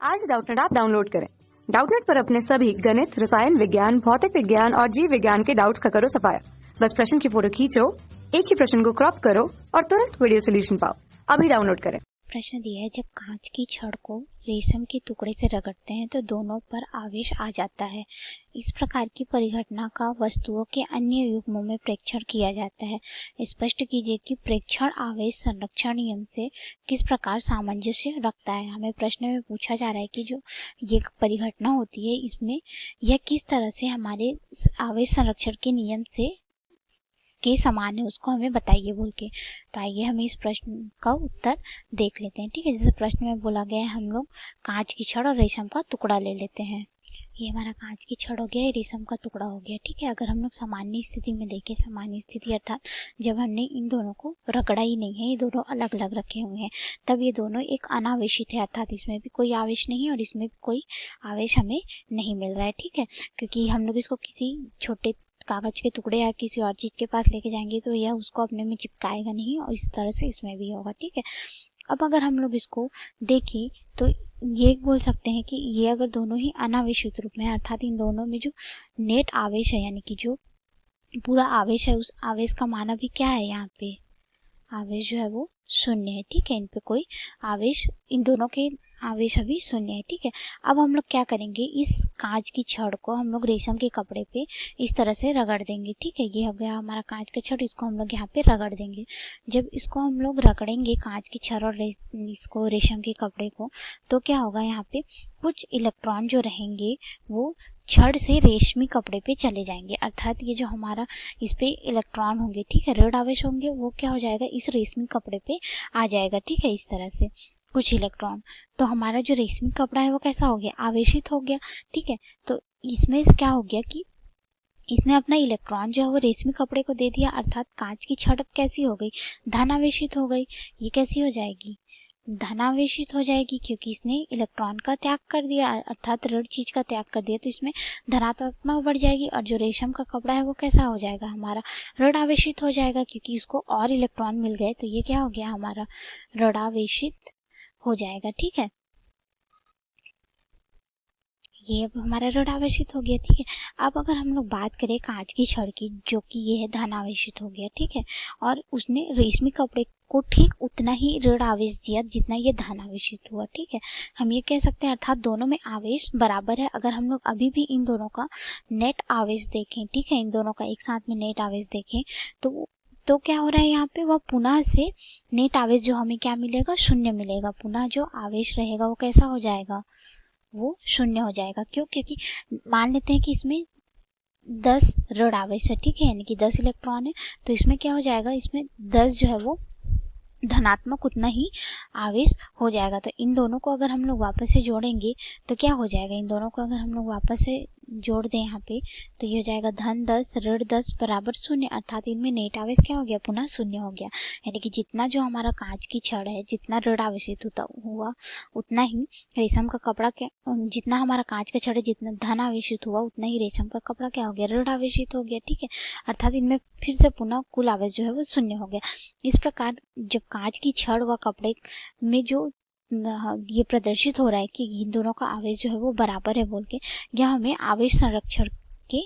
आज Doubtnut app download करें। Doubtnut पर अपने सभी गणित, रसायन विज्ञान, भौतिक विज्ञान और जीव विज्ञान के डाउट्स का करो सफाया। बस प्रश्न की फोटो खींचो, एक ही प्रश्न को क्रॉप करो और तुरंत वीडियो सोल्यूशन पाओ। अभी डाउनलोड करें। प्रश्न दिया है, जब कांच की छड़ को रेशम के टुकड़े से रगड़ते हैं तो दोनों पर आवेश आ जाता है। इस प्रकार की परिघटना का वस्तुओं के अन्य युग्मों में प्रेक्षण किया जाता है। स्पष्ट कीजिए कि प्रेक्षण आवेश संरक्षण नियम से किस प्रकार सामंजस्य रखता है। हमें प्रश्न में पूछा जा रहा है कि जो ये परिघटना होती है इसमें यह किस तरह से हमारे आवेश संरक्षण के नियम से के समान है, उसको हमें बताइए बोल के। तो आइए हम इस प्रश्न का उत्तर देख लेते हैं। ठीक है, जैसे प्रश्न में बोला गया है, हम लोग कांच की छड़ और रेशम का टुकड़ा ले लेते हैं। ये हमारा कांच की छड़ हो गया, ये रेशम का टुकड़ा हो गया। ठीक है, अगर हम लोग सामान्य स्थिति में देखें, सामान्य स्थिति अर्थात जब हमने इन दोनों को रगड़ा ही नहीं है, ये दोनों अलग अलग रखे हुए हैं, तब ये दोनों एक अनावेशित है, अर्थात इसमें भी कोई आवेश नहीं है और इसमें भी कोई आवेश हमें नहीं मिल रहा है। ठीक है, क्योंकि हम लोग इसको किसी छोटे कागज के टुकड़े या किसी और चीज के पास लेके जाएंगे तो यह उसको अपने में चिपकाएगा नहीं, और इस तरह से इसमें भी होगा। ठीक है, अब अगर हम लोग इसको देखें तो ये बोल सकते हैं कि ये अगर दोनों ही अनावेशित रूप में है, अर्थात इन दोनों में जो नेट आवेश है यानी कि जो पूरा आवेश है, उस आवेश का मान अभी क्या है, यहाँ पे आवेश जो है वो शून्य है। ठीक है, इन पे कोई आवेश, इन दोनों के आवेश अभी शून्य है। ठीक है, अब हम लोग क्या करेंगे, इस कांच की छड़ को हम लोग रेशम के कपड़े पे इस तरह से रगड़ देंगे। ठीक है, ये हो गया हमारा कांच का छड़, इसको हम लोग यहाँ पे रगड़ देंगे। जब इसको हम लोग रगड़ेंगे कांच की छड़ और इसको रेशम के कपड़े को, तो क्या होगा, यहाँ पे कुछ इलेक्ट्रॉन जो रहेंगे वो छड़ से रेशमी कपड़े पे चले जाएंगे, अर्थात ये जो हमारा इस पे इलेक्ट्रॉन होंगे, ठीक है, ऋण आवेश होंगे, वो क्या हो जाएगा, इस रेशमी कपड़े पे आ जाएगा। ठीक है, इस तरह से कुछ इलेक्ट्रॉन, तो हमारा जो रेशमी कपड़ा है वो कैसा हो गया, आवेशित हो गया। ठीक है, तो इसमें क्या हो गया कि इसने अपना इलेक्ट्रॉन जो है वो रेशमी कपड़े को दे दिया, अर्थात कांच की छड़ कैसी हो गई, धनावेशित हो गई। ये कैसी हो जाएगी, धनावेशित हो जाएगी, क्योंकि इसने इलेक्ट्रॉन का त्याग कर दिया, अर्थात ऋण चीज का त्याग कर दिया, तो इसमें धनात्मक बढ़ जाएगी। और जो रेशम का कपड़ा है वो कैसा हो जाएगा, हमारा ऋण आवेशित हो जाएगा, क्योंकि इसको और इलेक्ट्रॉन मिल गए, तो ये क्या हो गया, हमारा ऋणावेशित हो जाएगा। ठीक है, ये अब हमारा ऋण आवेशित हो गया। ठीक है, अब अगर हम लोग बात करें कांच की छड़ की, जो कि ये है धन आवेशित हो गया। ठीक है, और उसने रेशमी कपड़े को ठीक उतना ही ऋण आवेश दिया जितना ये धन आवेशित हुआ। ठीक है, हम ये कह सकते हैं, अर्थात दोनों में आवेश बराबर है। अगर हम लोग अभी भी इन दोनों का नेट आवेश देखें, ठीक है, इन दोनों का एक साथ में नेट आवेश देखें, तो क्या हो रहा है, यहाँ पे वह पुनः से नेट आवेश जो हमें क्या मिलेगा, शून्य मिलेगा। पुनः जो आवेश रहेगा वो कैसा हो जाएगा, वो शून्य हो जाएगा। क्यों, क्योंकि मान लेते हैं कि इसमें 10 ऋण आवेश है। ठीक है, यानी कि 10 इलेक्ट्रॉन है, तो इसमें क्या हो जाएगा, इसमें 10 जो है वो धनात्मक उतना ही आवेश हो जाएगा। तो इन दोनों को अगर हम लोग वापस से जोड़ेंगे तो क्या हो जाएगा, इन दोनों को अगर हम लोग वापस से जोड़ दें यहाँ पे, तो ये हो जाएगा धन 10 ऋण 10 बराबर शून्य, अर्थात इनमें नेट आवेश क्या हो गया, पुनः शून्य हो गया। यानी कि जितना जो हमारा कांच की छड़ है, जितना ऋण आवेशित हुआ उतना ही रेशम का कपड़ा क्या, जितना हमारा कांच का छड़ है, जितना धन आवेशित हुआ उतना ही रेशम का कपड़ा क्या हो गया, ऋण आवेशित हो गया। ठीक है, अर्थात इनमें फिर से पुनः कुल आवेश जो है वो शून्य हो गया। इस प्रकार जब कांच की छड़ व कपड़े में जो ये प्रदर्शित हो रहा है कि इन दोनों का आवेश जो है वो बराबर है बोल के, यह हमें आवेश संरक्षण के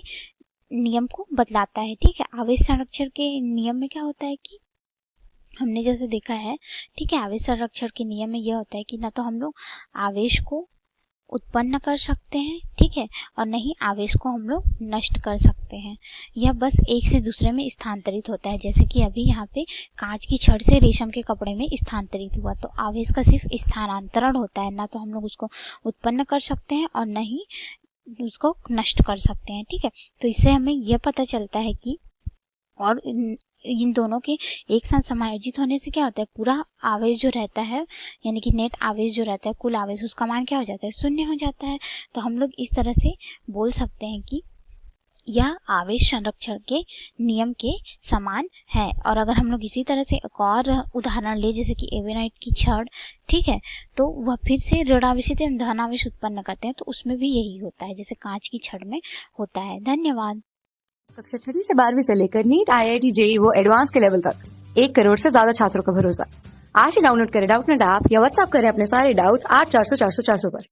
नियम को बतलाता है। ठीक है, आवेश संरक्षण के नियम में क्या होता है कि हमने जैसे देखा है, ठीक है, आवेश संरक्षण के नियम में यह होता है कि ना तो हम लोग आवेश को उत्पन्न कर सकते हैं, ठीक है, और नहीं आवेश को हम लोग नष्ट कर सकते हैं। यह बस एक से दूसरे में स्थानांतरित होता है, जैसे कि अभी यहाँ पे कांच की छड़ से रेशम के कपड़े में स्थानांतरित हुआ, तो आवेश का सिर्फ स्थानांतरण होता है, ना तो हम लोग उसको उत्पन्न कर सकते हैं और न ही उसको नष्ट कर सकते हैं। ठीक है, तो इससे हमें यह पता चलता है कि और इन दोनों के एक साथ समायोजित होने से क्या होता है, पूरा आवेश जो रहता है, यानी कि नेट आवेश जो रहता है, कुल आवेश, उसका मान क्या हो जाता है, शून्य हो जाता है। तो हम लोग इस तरह से बोल सकते हैं कि यह आवेश संरक्षण के नियम के समान है। और अगर हम लोग इसी तरह से एक और उदाहरण ले, जैसे कि एवेनाइट की छड़, ठीक है, तो वह फिर से ऋण आवेशित धन आवेश उत्पन्न करते हैं, तो उसमें भी यही होता है जैसे कांच की छड़ में होता है। धन्यवाद। कक्षा 6 से 12वीं से लेकर नीट, IIT, JEE वो एडवांस के लेवल तक 1 करोड़ से ज्यादा छात्रों का भरोसा। आज ही डाउनलोड करें डाउटनेट ऐप या व्हाट्सएप करें अपने सारे डाउट्स 8400 400 400 पर।